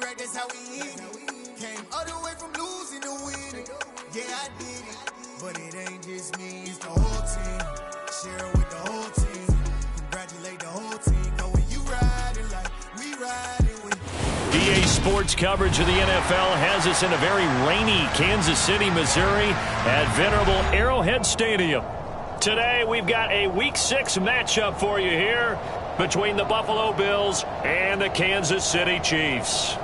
crack, that's how we eat. Came all the way from losing to winning. Yeah, I did it, but it ain't just me, it's the whole team. Share it with the whole team. Congratulate the whole team. Cause when you riding like we riding with EA Sports coverage of the NFL has us in a very rainy Kansas City, Missouri at venerable Arrowhead Stadium. Today we've got a Week 6 matchup for you here between the Buffalo Bills and the Kansas City Chiefs.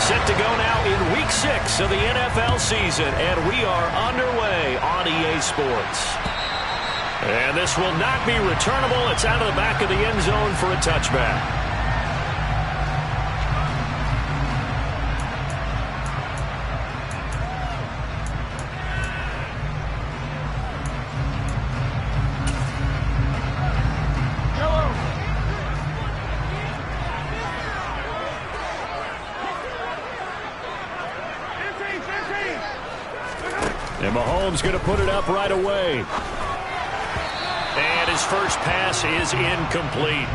Set to go now in Week 6 of the NFL season, and we are underway on EA Sports. And this will not be returnable. It's out of the back of the end zone for a touchback. And Mahomes going to put it up right away. And his first pass is incomplete.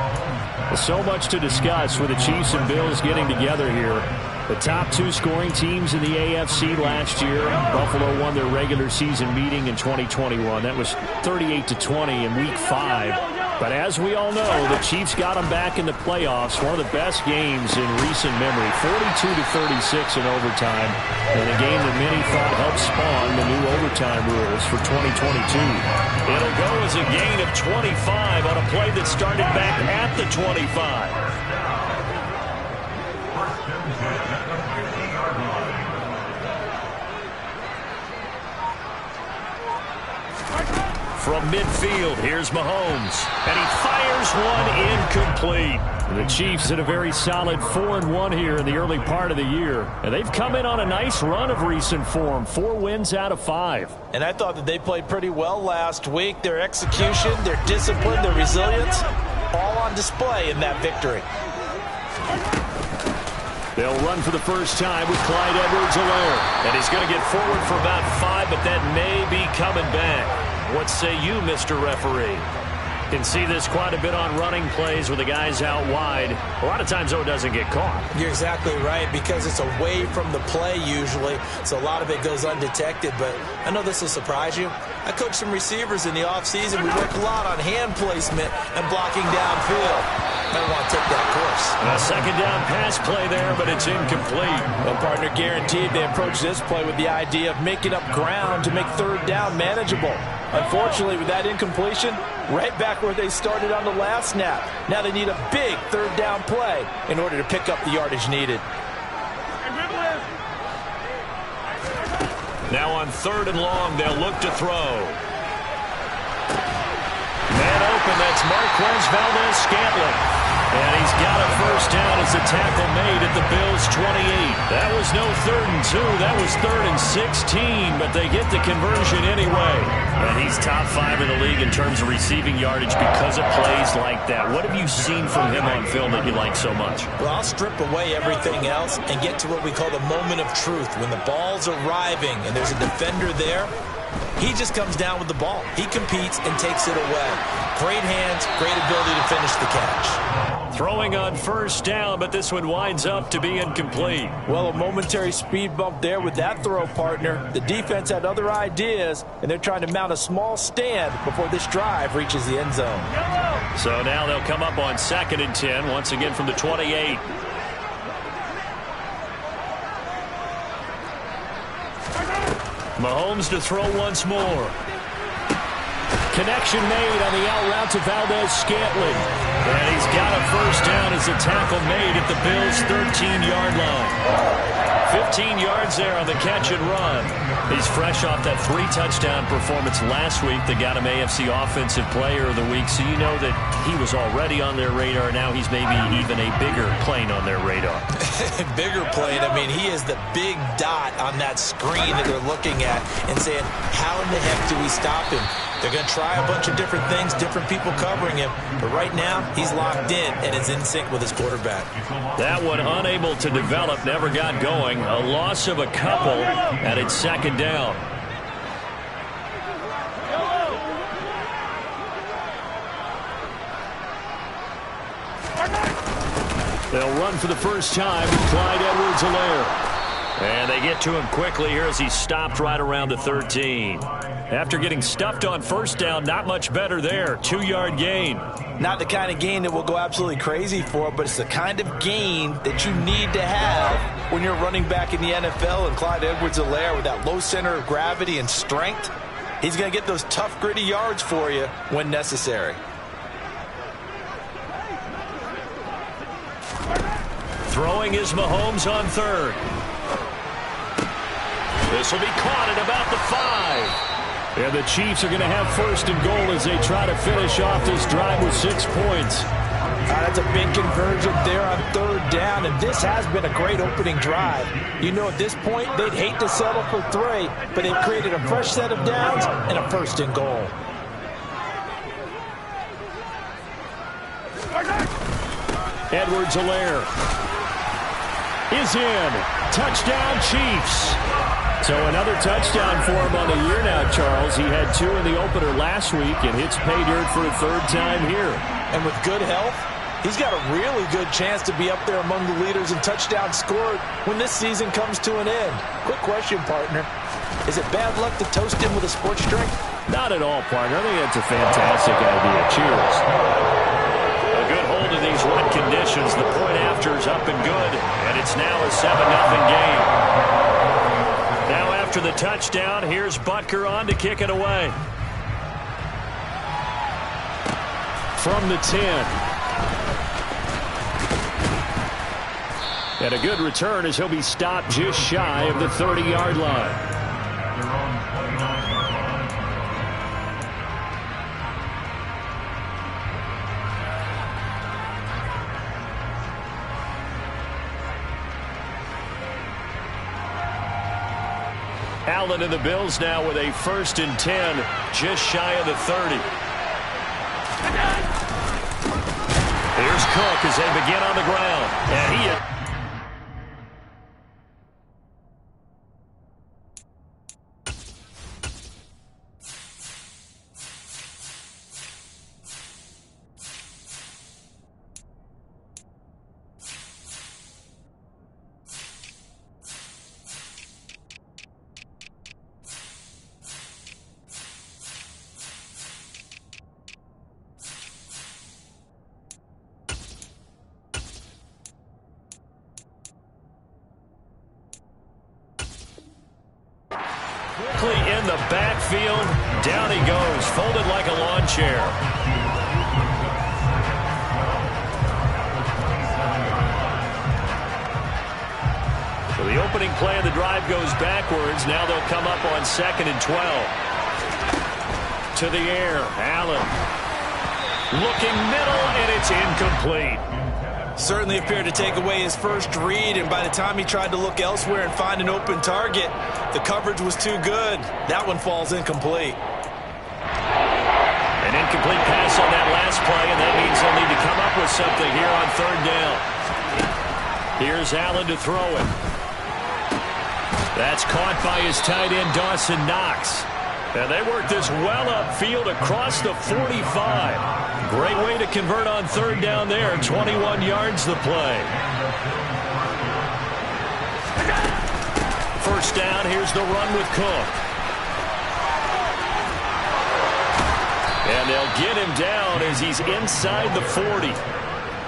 So much to discuss with the Chiefs and Bills getting together here. The top two scoring teams in the AFC last year. Buffalo won their regular season meeting in 2021. That was 38-20 in Week 5. But as we all know, the Chiefs got them back in the playoffs. One of the best games in recent memory. 42-36 in overtime. And a game that many thought helped spawn the new overtime rules for 2022. It'll go as a gain of 25 on a play that started back at the 25. From midfield, here's Mahomes. And he fires one incomplete. The Chiefs in a very solid 4-1 here in the early part of the year. And they've come in on a nice run of recent form. 4 wins out of 5. And I thought that they played pretty well last week. Their execution, their discipline, their resilience, all on display in that victory. They'll run for the first time with Clyde Edwards-Helaire. And he's going to get forward for about 5, but that may be coming back. What say you, Mr. Referee? Can see this quite a bit on running plays with the guys out wide. A lot of times, though, it doesn't get caught. You're exactly right, because it's away from the play usually, so a lot of it goes undetected. But I know this will surprise you. I coach some receivers in the offseason. We work a lot on hand placement and blocking downfield. I don't want to take that course. A second down pass play there, but it's incomplete. Well, partner, guaranteed they approach this play with the idea of making up ground to make third down manageable. Unfortunately, with that incompletion, right back where they started on the last snap. Now they need a big third down play in order to pick up the yardage needed. Now on 3rd and long, they'll look to throw. Man open, that's Marquez Valdes-Scantling. And he's got a first down as the tackle made at the Bills' 28. That was no 3rd and 2. That was 3rd and 16, but they get the conversion anyway. And he's top 5 in the league in terms of receiving yardage because of plays like that. What have you seen from him on film that you like so much? Well, I'll strip away everything else and get to what we call the moment of truth. When the ball's arriving and there's a defender there, he just comes down with the ball. He competes and takes it away. Great hands, great ability to finish the catch. Throwing on first down, but this one winds up to be incomplete. Well, a momentary speed bump there with that throw, partner. The defense had other ideas, and they're trying to mount a small stand before this drive reaches the end zone. So now they'll come up on 2nd and 10, once again from the 28. Mahomes to throw once more. Connection made on the out route to Valdes-Scantling. And he's got a first down as the tackle made at the Bills' 13-yard line. 15 yards there on the catch and run. He's fresh off that 3-touchdown performance last week that got him AFC Offensive Player of the Week. So you know that he was already on their radar. Now he's maybe even a bigger plane on their radar. Bigger plane. I mean, he is the big dot on that screen that they're looking at and saying, how in the heck do we stop him? They're going to try a bunch of different things, different people covering him. But right now, he's locked in and is in sync with his quarterback. That one unable to develop, never got going. A loss of a couple, and it's 2nd down. They'll run for the first time with Clyde Edwards-Helaire. And they get to him quickly here as he stopped right around the 13. After getting stuffed on first down, not much better there. 2-yard gain. Not the kind of gain that we'll go absolutely crazy for, but it's the kind of gain that you need to have when you're running back in the NFL. And Clyde Edwards-Helaire, with that low center of gravity and strength, he's going to get those tough, gritty yards for you when necessary. Throwing is Mahomes on third. This will be caught at about the 5. And the Chiefs are going to have first and goal as they try to finish off this drive with 6 points. That's a big conversion there on third down, and this has been a great opening drive. You know, at this point, they'd hate to settle for 3, but they've created a fresh set of downs and a first and goal. Edwards-Helaire is in. Touchdown, Chiefs. So another touchdown for him on the year now, Charles. He had 2 in the opener last week and hits pay dirt for a 3rd time here. And with good health, he's got a really good chance to be up there among the leaders in touchdowns scored when this season comes to an end. Quick question, partner. Is it bad luck to toast him with a sports drink? Not at all, partner. I think that's a fantastic idea. Cheers. A good hold in these wet conditions. The point after is up and good, and it's now a 7-0 game. Now after the touchdown, here's Butker on to kick it away. From the 10. And a good return as he'll be stopped just shy of the 30-yard line. Allen and the Bills now with a 1st and 10, just shy of the 30. Here's Cook as they begin on the ground. And he... in the backfield. Down he goes, folded like a lawn chair. So the opening play of the drive goes backwards. Now they'll come up on 2nd and 12. To the air, Allen. Looking middle, and it's incomplete. Certainly appeared to take away his first read, and by the time he tried to look elsewhere and find an open target, the coverage was too good. That one falls incomplete. An incomplete pass on that last play, and that means they'll need to come up with something here on 3rd down. Here's Allen to throw it. That's caught by his tight end, Dawson Knox. And they work this well upfield across the 45. Great way to convert on 3rd down there. 21 yards the play. First down, here's the run with Cook. And they'll get him down as he's inside the 40.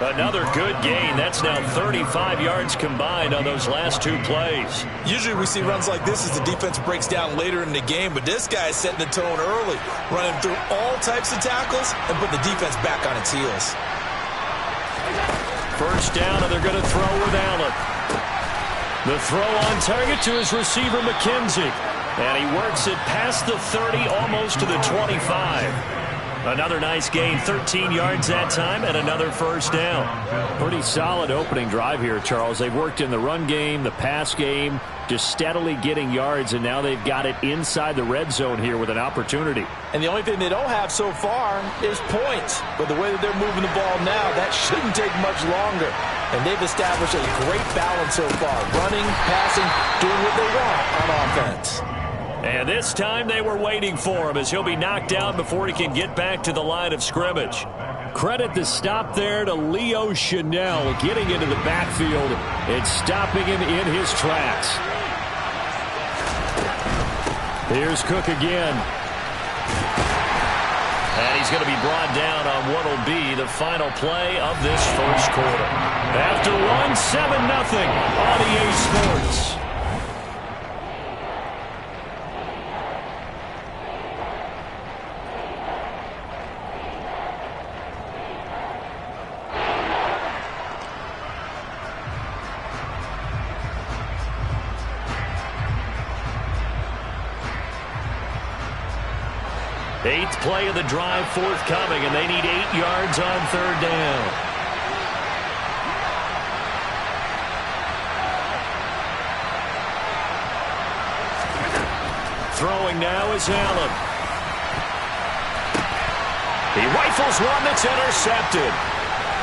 Another good gain. That's now 35 yards combined on those last 2 plays. Usually we see runs like this as the defense breaks down later in the game, but this guy is setting the tone early, running through all types of tackles and putting the defense back on its heels. First down, and they're going to throw with Allen. The throw on target to his receiver, McKenzie. And he works it past the 30, almost to the 25. Another nice gain, 13 yards that time, and another first down. Pretty solid opening drive here, Charles. They've worked in the run game, the pass game, just steadily getting yards, and now they've got it inside the red zone here with an opportunity. And the only thing they don't have so far is points. But the way that they're moving the ball now, that shouldn't take much longer. And they've established a great balance so far, running, passing, doing what they want on offense. And this time they were waiting for him as he'll be knocked down before he can get back to the line of scrimmage. Credit the stop there to Leo Chanel, getting into the backfield and stopping him in his tracks. Here's Cook again. And he's going to be brought down on what will be the final play of this first quarter. After one, 7-0 on EA Sports. Eighth play of the drive forthcoming, and they need 8 yards on third down. Throwing now is Allen. He rifles one that's intercepted.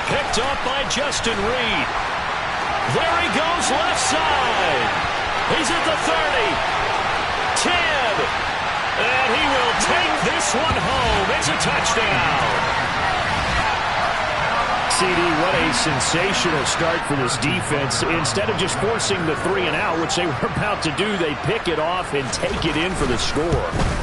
Picked up by Justin Reed. There he goes left side. He's at the 30. 10. And he will take this one home. It's a touchdown. CD, what a sensational start for this defense. Instead of just forcing the 3-and-out, which they were about to do, they pick it off and take it in for the score.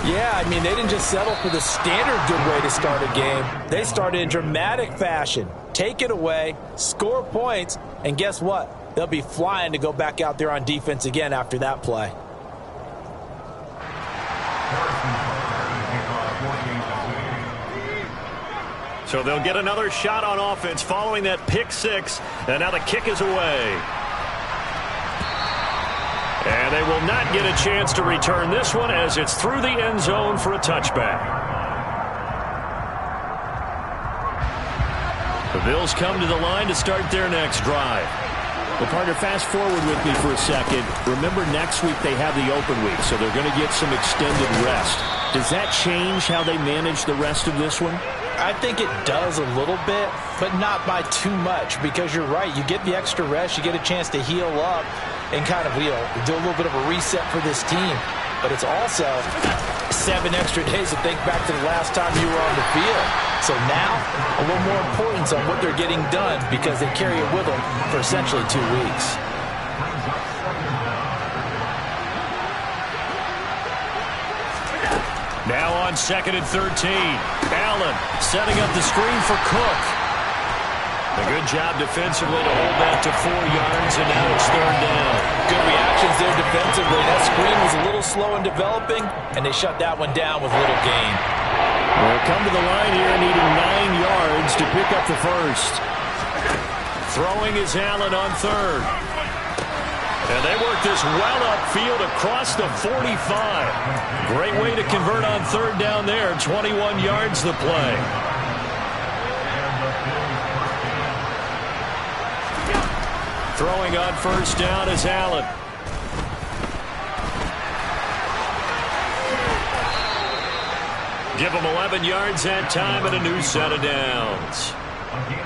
Yeah, I mean, they didn't just settle for the standard good way to start a game. They started in dramatic fashion. Take it away, score points, and guess what? They'll be flying to go back out there on defense again after that play. So they'll get another shot on offense following that pick six. And now the kick is away. And they will not get a chance to return this one as it's through the end zone for a touchback. The Bills come to the line to start their next drive. Well, partner, fast forward with me for a second. Remember, next week they have the open week, so they're going to get some extended rest. Does that change how they manage the rest of this one? I think it does a little bit, but not by too much, because you're right. You get the extra rest. You get a chance to heal up and kind of do a little bit of a reset for this team. But it's also 7 extra days to think back to the last time you were on the field. So now, a little more importance on what they're getting done because they carry it with them for essentially 2 weeks. Now on 2nd and 13. Allen setting up the screen for Cook. A good job defensively to hold that to 4 yards, and now it's third down. Good reactions there defensively. That screen was a little slow in developing, and they shut that one down with little gain. Well, come to the line here needing 9 yards to pick up the first. Throwing is Allen on third. And they work this well upfield across the 45. Great way to convert on third down there. 21 yards the play. Throwing on first down is Allen. Give him 11 yards that time and a new set of downs.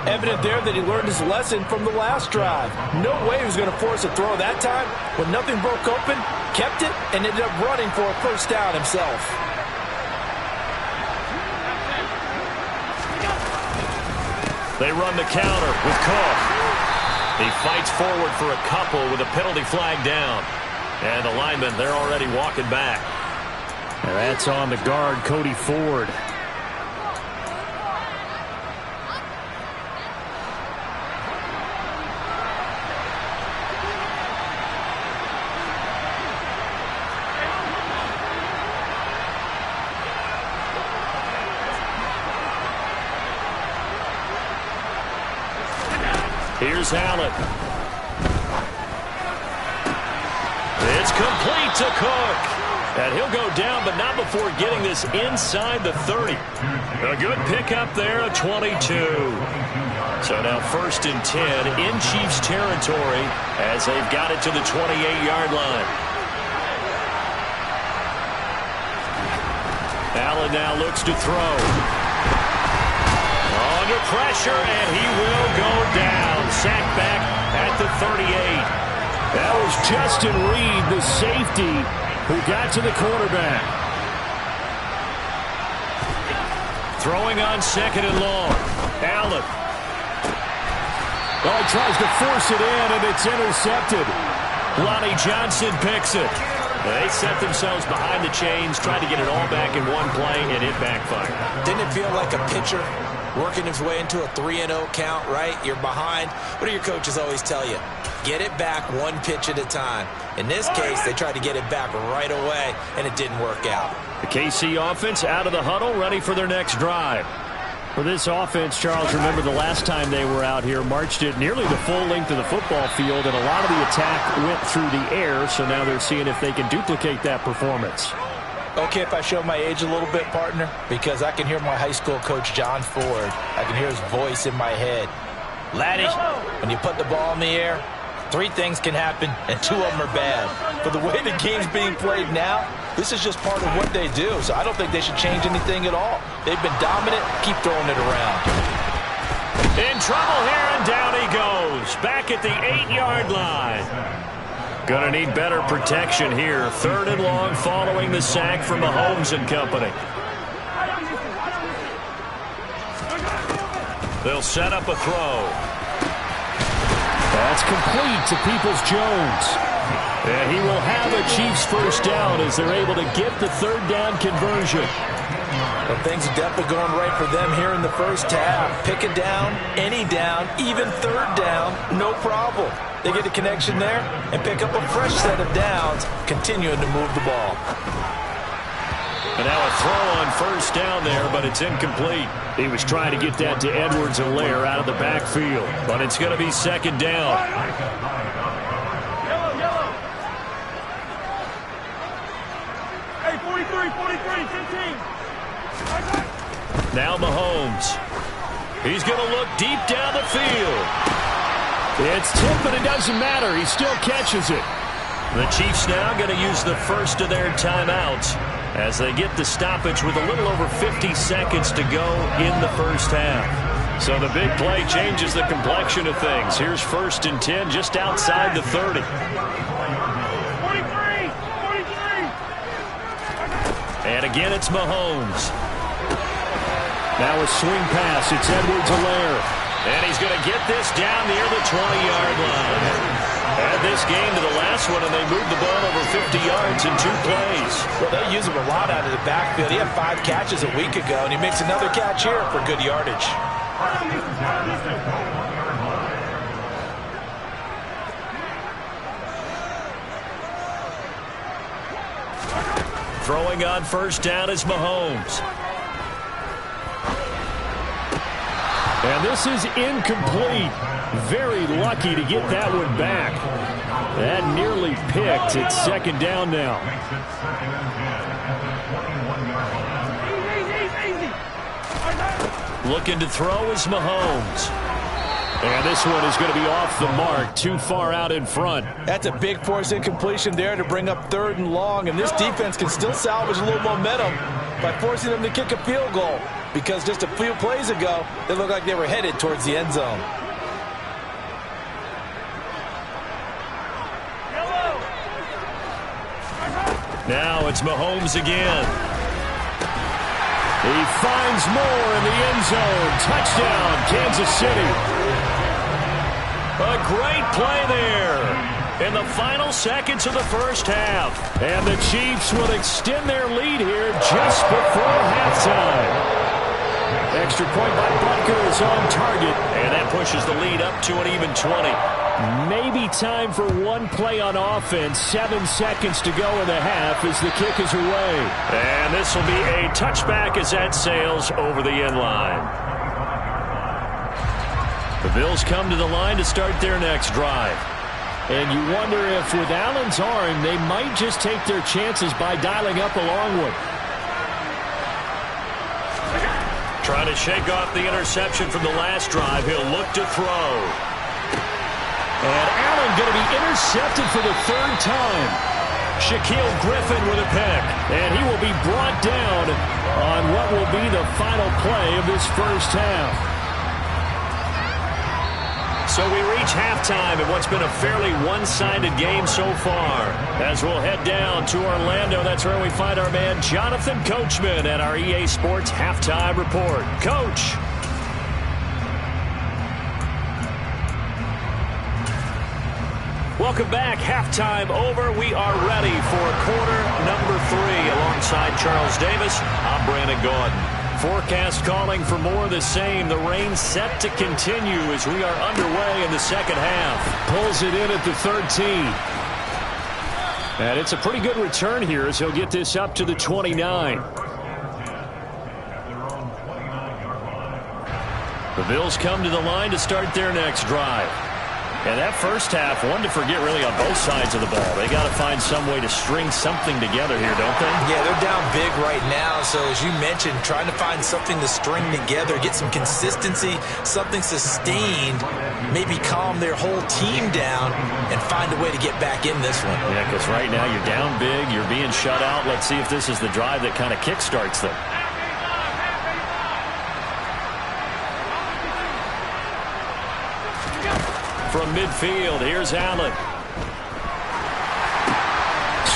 Evident there that he learned his lesson from the last drive. No way he was going to force a throw that time. When nothing broke open, kept it, and ended up running for a first down himself. They run the counter with Cook. He fights forward for a couple with a penalty flag down. And the linemen, they're already walking back. And that's on the guard, Cody Ford. Here's Allen. It's complete to Cook. And he'll go down, but not before getting this inside the 30. A good pickup there, a 22. So now 1st and 10 in Chiefs territory as they've got it to the 28-yard line. Allen now looks to throw. Under pressure, and he will go down. Sacked back at the 38. That was Justin Reed, the safety, who got to the quarterback. Throwing on 2nd and long. Allen. Oh, he tries to force it in, and it's intercepted. Lonnie Johnson picks it. They set themselves behind the chains, tried to get it all back in one play, and it backfired. Didn't it feel like a pitcher working his way into a 3-0 count, right? You're behind. What do your coaches always tell you? Get it back one pitch at a time. In this case, they tried to get it back right away, and it didn't work out. The KC offense out of the huddle, ready for their next drive. For this offense, Charles, remember the last time they were out here, marched it nearly the full length of the football field, and a lot of the attack went through the air, so now they're seeing if they can duplicate that performance. Okay, if I show my age a little bit, partner, because I can hear my high school coach, John Ford. I can hear his voice in my head. Laddie, when you put the ball in the air, 3 things can happen, and 2 of them are bad. But the way the game's being played now, this is just part of what they do, so I don't think they should change anything at all. They've been dominant. Keep throwing it around. In trouble here, and down he goes. Back at the 8-yard line. Gonna need better protection here. 3rd and long following the sack from Mahomes and company. They'll set up a throw. That's complete to Peoples-Jones. And he will have a Chiefs first down as they're able to get the 3rd down conversion. Well, things are definitely going right for them here in the first half. Pick a down, any down, even 3rd down, no problem. They get a connection there and pick up a fresh set of downs, continuing to move the ball. And now a throw on first down there, but it's incomplete. He was trying to get that to Edwards-Helaire out of the backfield, but it's going to be 2nd down. Hey, 43, 15. Now Mahomes. He's going to look deep down the field. It's tipped, but it doesn't matter. He still catches it. The Chiefs now going to use the first of their timeouts as they get the stoppage with a little over 50 seconds to go in the first half. So the big play changes the complexion of things. Here's 1st and 10 just outside the 30. 43. And again, it's Mahomes. Now a swing pass. It's Edwards-Helaire. And he's going to get this down near the 20-yard line. Add this game to the last one, and they moved the ball over 50 yards in 2 plays. Well, they use him a lot out of the backfield. He had 5 catches a week ago, and he makes another catch here for good yardage. Throwing on first down is Mahomes. And this is incomplete. Very lucky to get that one back. That nearly picked. It's 2nd down now. Looking to throw is Mahomes. And this one is going to be off the mark, too far out in front. That's a big force incompletion there to bring up 3rd and long, and this defense can still salvage a little momentum by forcing them to kick a field goal, because just a few plays ago, they looked like they were headed towards the end zone. Now it's Mahomes again. He finds more in the end zone. Touchdown, Kansas City. A great play there in the final seconds of the first half. And the Chiefs will extend their lead here just before halftime. Extra point by Butker is on target. And that pushes the lead up to an even 20. Maybe time for one play on offense. 7 seconds to go in the half as the kick is away. And this will be a touchback as that sails over the end line. The Bills come to the line to start their next drive. And you wonder if with Allen's arm, they might just take their chances by dialing up a long one. Trying to shake off the interception from the last drive. He'll look to throw. And Allen going to be intercepted for the 3rd time. Shaquille Griffin with a pick. And he will be brought down on what will be the final play of this first half. So we reach halftime in what's been a fairly one-sided game so far. As we'll head down to Orlando, that's where we find our man Jonathan Coachman at our EA Sports Halftime Report. Coach. Welcome back. Halftime over. We are ready for quarter number 3. Alongside Charles Davis, I'm Brandon Gaudin. Forecast calling for more of the same. The rain set to continue as we are underway in the second half. Pulls it in at the 13. And it's a pretty good return here as he'll get this up to the 29. The Bills come to the line to start their next drive. And that first half, one to forget really on both sides of the ball. They got to find some way to string something together here, don't they? Yeah, they're down big right now. So as you mentioned, trying to find something to string together, get some consistency, something sustained, maybe calm their whole team down and find a way to get back in this one. Yeah, because right now you're down big, you're being shut out. Let's see if this is the drive that kind of kickstarts them. From midfield, here's Allen.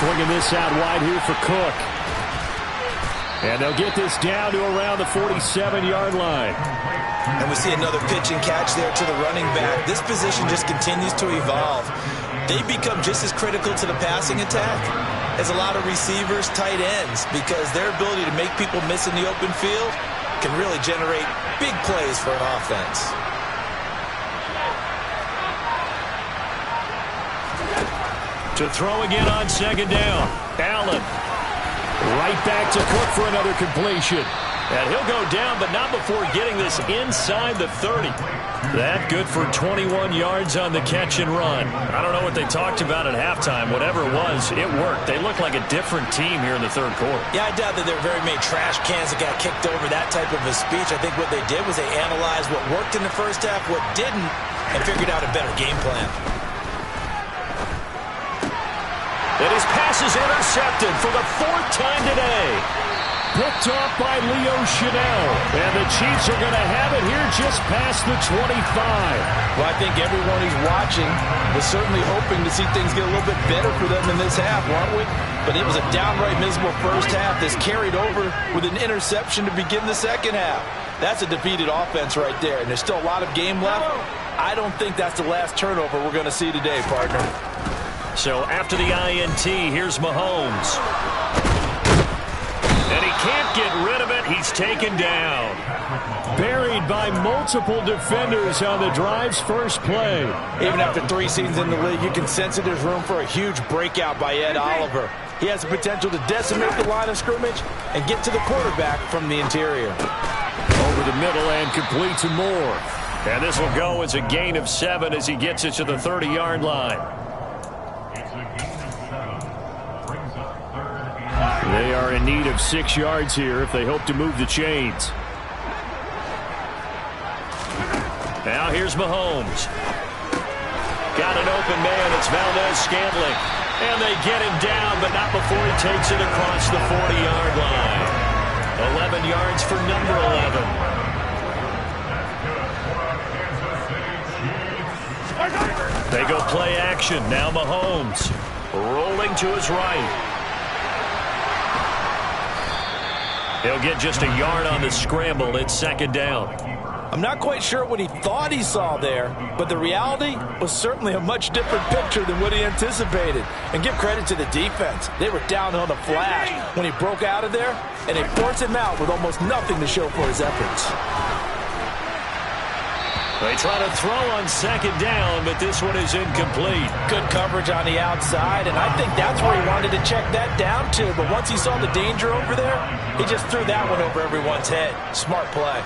Swinging this out wide here for Cook. And they'll get this down to around the 47-yard line. And we see another pitch and catch there to the running back. This position just continues to evolve. They become just as critical to the passing attack as a lot of receivers, tight ends, because their ability to make people miss in the open field can really generate big plays for an offense. To throw again on second down. Allen. Right back to Cook for another completion. And he'll go down, but not before getting this inside the 30. That good for 21 yards on the catch and run. I don't know what they talked about at halftime. Whatever it was, it worked. They look like a different team here in the third quarter. Yeah, I doubt that there are very many trash cans that got kicked over, that type of a speech. I think what they did was they analyzed what worked in the first half, what didn't, and figured out a better game plan. And his pass is intercepted for the 4th time today. Picked off by Leo Chanel. And the Chiefs are going to have it here just past the 25. Well, I think everyone who's watching was certainly hoping to see things get a little bit better for them in this half, weren't we? But it was a downright miserable first half that's carried over with an interception to begin the second half. That's a defeated offense right there, and there's still a lot of game left. I don't think that's the last turnover we're going to see today, partner. So after the INT, here's Mahomes. And he can't get rid of it. He's taken down. Buried by multiple defenders on the drive's first play. Even after 3 seasons in the league, you can sense that there's room for a huge breakout by Ed Oliver. He has the potential to decimate the line of scrimmage and get to the quarterback from the interior. Over the middle and complete to Moore. And this will go as a gain of 7 as he gets it to the 30-yard line. They are in need of 6 yards here if they hope to move the chains. Now here's Mahomes. Got an open man. It's Valdez-Scantling. And they get him down, but not before he takes it across the 40-yard line. 11 yards for number 11. They go play action. Now Mahomes rolling to his right. He'll get just a yard on the scramble. It's second down. I'm not quite sure what he thought he saw there, but the reality was certainly a much different picture than what he anticipated. And give credit to the defense. They were down on the flash when he broke out of there, and they forced him out with almost nothing to show for his efforts. They try to throw on second down, but this one is incomplete. Good coverage on the outside, and I think that's where he wanted to check that down to. But once he saw the danger over there, he just threw that one over everyone's head. Smart play.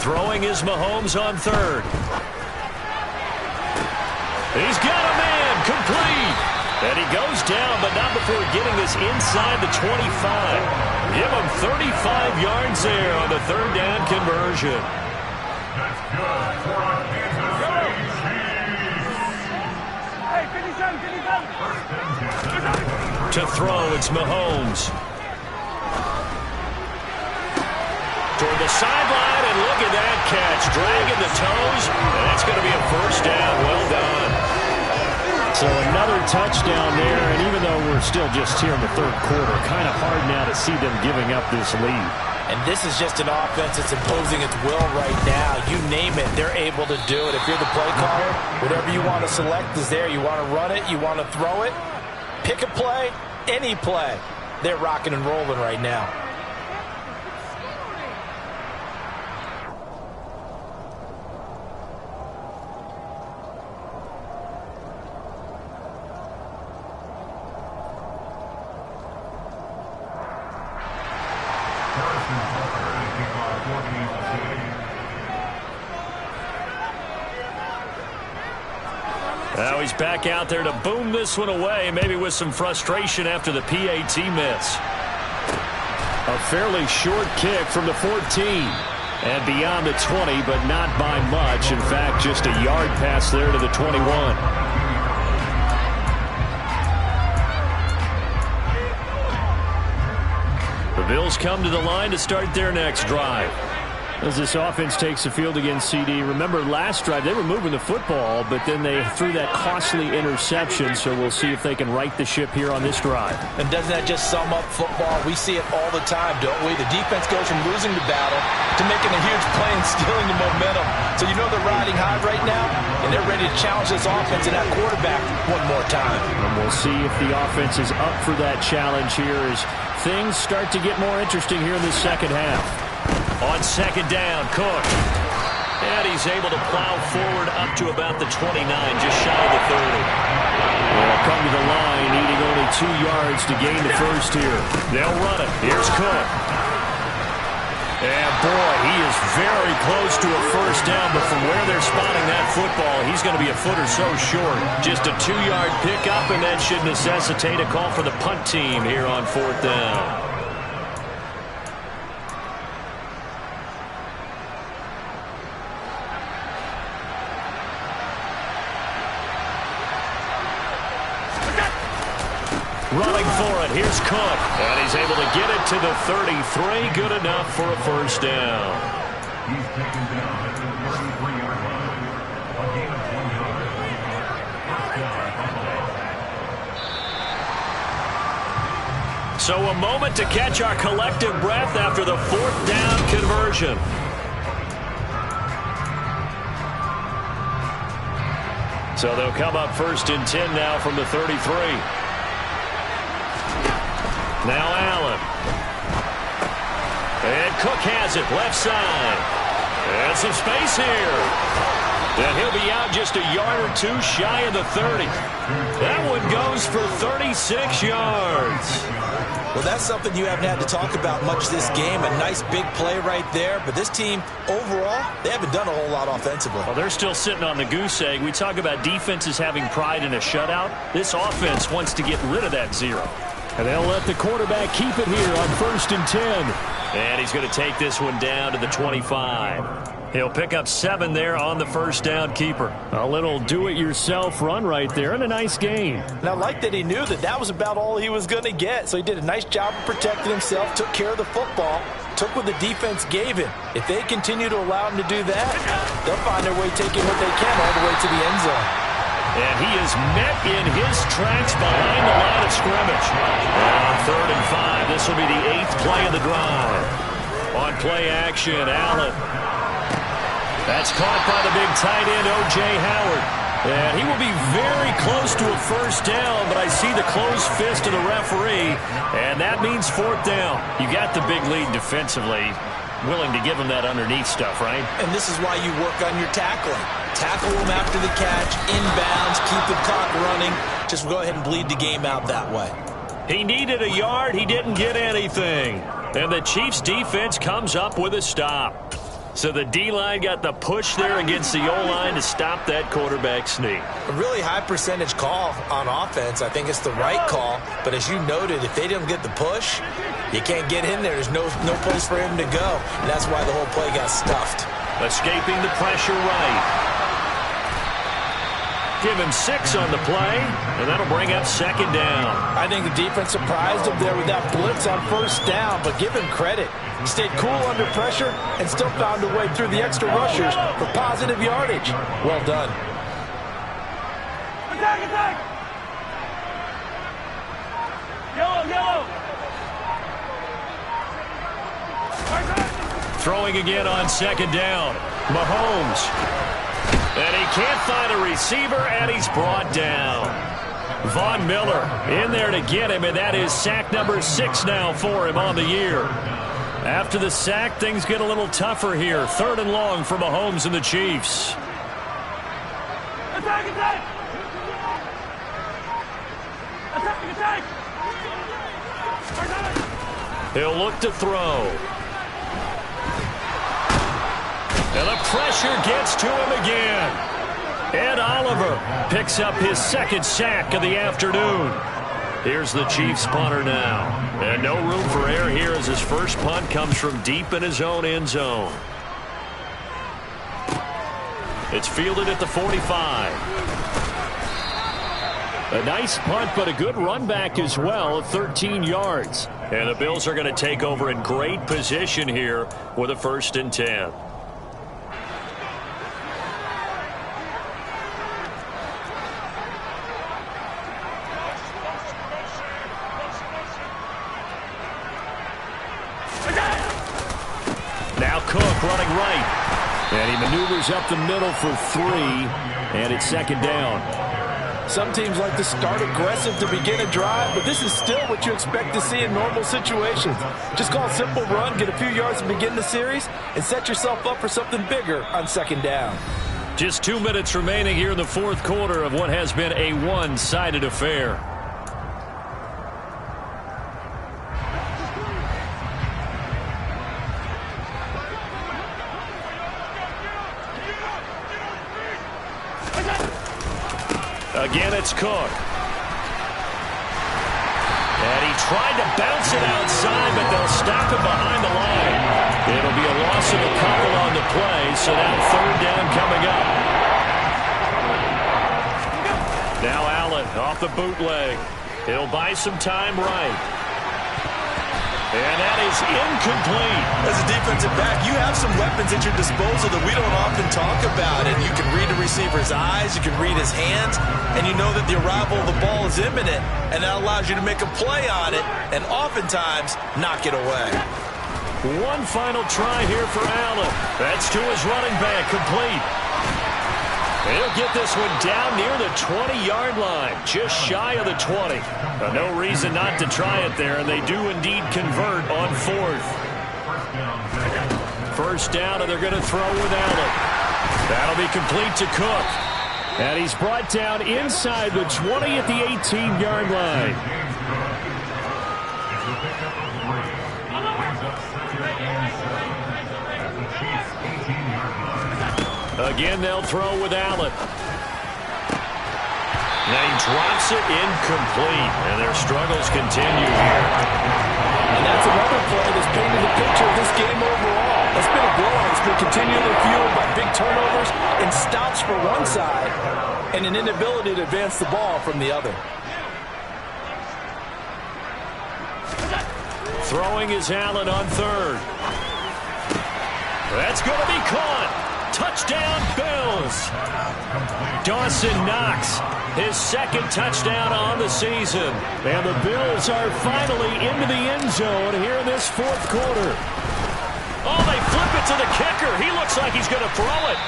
Throwing is Mahomes on third. He's got a man, complete. And he goes down, but not before getting this inside the 25. Give him 35 yards there on the third down conversion. To throw, it's Mahomes. Toward the sideline, and look at that catch. Dragging the toes, and that's going to be a first down. Well done. So another touchdown there, and even though we're still just here in the third quarter, kind of hard now to see them giving up this lead. And this is just an offense that's imposing its will right now. You name it, they're able to do it. If you're the play caller, whatever you want to select is there. You want to run it, you want to throw it, pick a play, any play. They're rocking and rolling right now. Now he's back out there to boom this one away, maybe with some frustration after the PAT miss. A fairly short kick from the 14. And beyond the 20, but not by much. In fact, just a yard pass there to the 21. The Bills come to the line to start their next drive. As this offense takes the field against CD, remember last drive they were moving the football, but then they threw that costly interception, so we'll see if they can right the ship here on this drive. And doesn't that just sum up football? We see it all the time, don't we? The defense goes from losing the battle to making a huge play and stealing the momentum. So you know they're riding high right now, and they're ready to challenge this offense and that quarterback one more time. And we'll see if the offense is up for that challenge here as things start to get more interesting here in the second half. On second down, Cook. And he's able to plow forward up to about the 29, just shy of the 30. They'll come to the line, needing only 2 yards to gain the first here. They'll run it. Here's Cook. And boy, he is very close to a first down, but from where they're spotting that football, he's going to be a foot or so short. Just a 2-yard pickup, and that should necessitate a call for the punt team here on fourth down. Running for it, here's Cook, and he's able to get it to the 33, good enough for a first down. He's taken down at the 33-yard line. A gain of 1 yard. First down. So a moment to catch our collective breath after the fourth down conversion. So they'll come up first and 10 now from the 33. Now Allen. And Cook has it, left side. And some space here. And he'll be out just a yard or two shy of the 30. That one goes for 36 yards. Well, that's something you haven't had to talk about much this game. A nice big play right there. But this team, overall, they haven't done a whole lot offensively. Well, they're still sitting on the goose egg. We talk about defenses having pride in a shutout. This offense wants to get rid of that 0. And they'll let the quarterback keep it here on first and 10. And he's going to take this one down to the 25. He'll pick up 7 there on the first down keeper. A little do-it-yourself run right there and a nice gain. And I like that he knew that that was about all he was going to get. So he did a nice job of protecting himself, took care of the football, took what the defense gave him. If they continue to allow him to do that, they'll find their way taking what they can all the way to the end zone. And he is met in his tracks behind the line of scrimmage. And on 3rd and 5, this will be the 8th play of the drive. On play action, Allen. That's caught by the big tight end, O.J. Howard. And he will be very close to a first down, but I see the closed fist of the referee, and that means 4th down. You got the big lead defensively. Willing to give him that underneath stuff, right? And this is why you work on your tackling. Tackle him after the catch, inbounds, keep the clock running. Just go ahead and bleed the game out that way. He needed a yard. He didn't get anything. And the Chiefs' defense comes up with a stop. So the D-line got the push there against the O-line to stop that quarterback sneak. A really high percentage call on offense. I think it's the right call. But as you noted, if they didn't get the push, you can't get in there. There's no place for him to go. And that's why the whole play got stuffed. Escaping the pressure right. Give him 6 on the play, and that'll bring up 2nd down. I think the defense surprised him there with that blitz on first down, but give him credit. He stayed cool under pressure and still found a way through the extra rushers for positive yardage. Well done. Attack, attack! Yellow, yellow! Throwing again on second down. Mahomes. And he can't find a receiver, and he's brought down. Von Miller in there to get him, and that is sack number 6 now for him on the year. After the sack, things get a little tougher here. 3rd and long for Mahomes and the Chiefs. Attack, attack! Attack, attack! He'll look to throw. And the pressure gets to him again. Ed Oliver picks up his 2nd sack of the afternoon. Here's the Chiefs punter now. And no room for error here as his first punt comes from deep in his own end zone. It's fielded at the 45. A nice punt, but a good run back as well of 13 yards. And the Bills are going to take over in great position here with a 1st and 10. Now Cook running right. And he maneuvers up the middle for 3. And it's 2nd down. Some teams like to start aggressive to begin a drive, but this is still what you expect to see in normal situations. Just call a simple run, get a few yards to begin the series, and set yourself up for something bigger on 2nd down. Just 2 minutes remaining here in the 4th quarter of what has been a one-sided affair. Again, it's Cook. And he tried to bounce it outside, but they'll stop it behind the line. It'll be a loss of a couple on the play, so now 3rd down coming up. Now Allen off the bootleg. He'll buy some time right. And that is incomplete. As a defensive back, you have some weapons at your disposal that we don't often talk about. And you can read the receiver's eyes, you can read his hands, and you know that the arrival of the ball is imminent, and that allows you to make a play on it and oftentimes knock it away. One final try here for Allen. That's to his running back, complete. He'll get this one down near the 20-yard line, just shy of the 20. No reason not to try it there, and they do indeed convert on 4th. 1st down, and they're going to throw with Allen. That'll be complete to Cook. And he's brought down inside the 20 at the 18-yard line. Again, they'll throw with Allen. And he drops it incomplete, and their struggles continue here. And that's another play that's painted the picture of this game overall. It's been a blowout. It's been continually fueled by big turnovers and stops for one side and an inability to advance the ball from the other. Throwing is Allen on 3rd. That's going to be caught. Touchdown, Bills. Dawson Knox, his 2nd touchdown on the season. And the Bills are finally into the end zone here in this 4th quarter. Oh, they flip it to the kicker. He looks like he's going to throw it.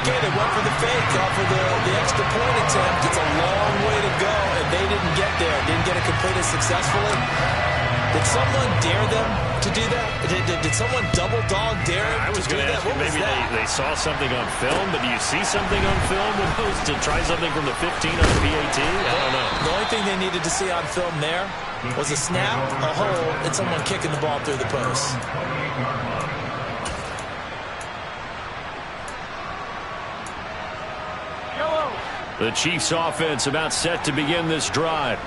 Okay, they went for the fake off of the extra point attempt. It's a long way to go, and they didn't get there. Didn't get it completed successfully. Did someone dare them to do that? Did someone double dog dare them I was to do going to that? ask you, maybe they saw something on film, but do you see something on film with those to try something from the 15 on the PAT? I don't know. The only thing they needed to see on film there was a snap, a hold, and someone kicking the ball through the post. The Chiefs offense about set to begin this drive.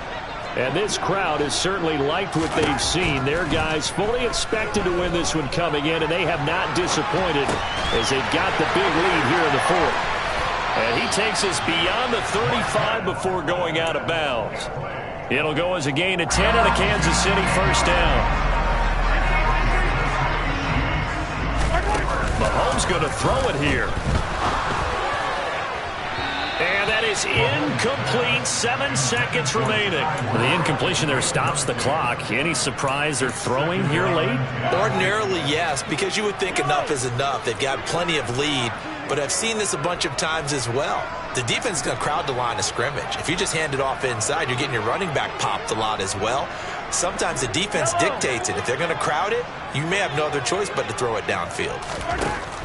And this crowd has certainly liked what they've seen. Their guys fully expected to win this one coming in, and they have not disappointed as they've got the big lead here in the 4th. And he takes us beyond the 35 before going out of bounds. It'll go as a gain of 10 and a Kansas City 1st down. Mahomes going to throw it here. And that is incomplete. 7 seconds remaining. The incompletion there stops the clock. Any surprise they're throwing here late? Ordinarily, yes, because you would think enough is enough. They've got plenty of lead, but I've seen this a bunch of times as well. The defense is going to crowd the line of scrimmage. If you just hand it off inside, you're getting your running back popped a lot as well. Sometimes the defense dictates it. If they're going to crowd it, you may have no other choice but to throw it downfield.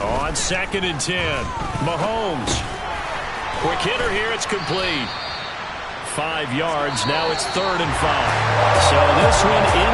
On 2nd and 10, Mahomes. Quick hitter here, it's complete. 5 yards, now it's 3rd and 5. So this one in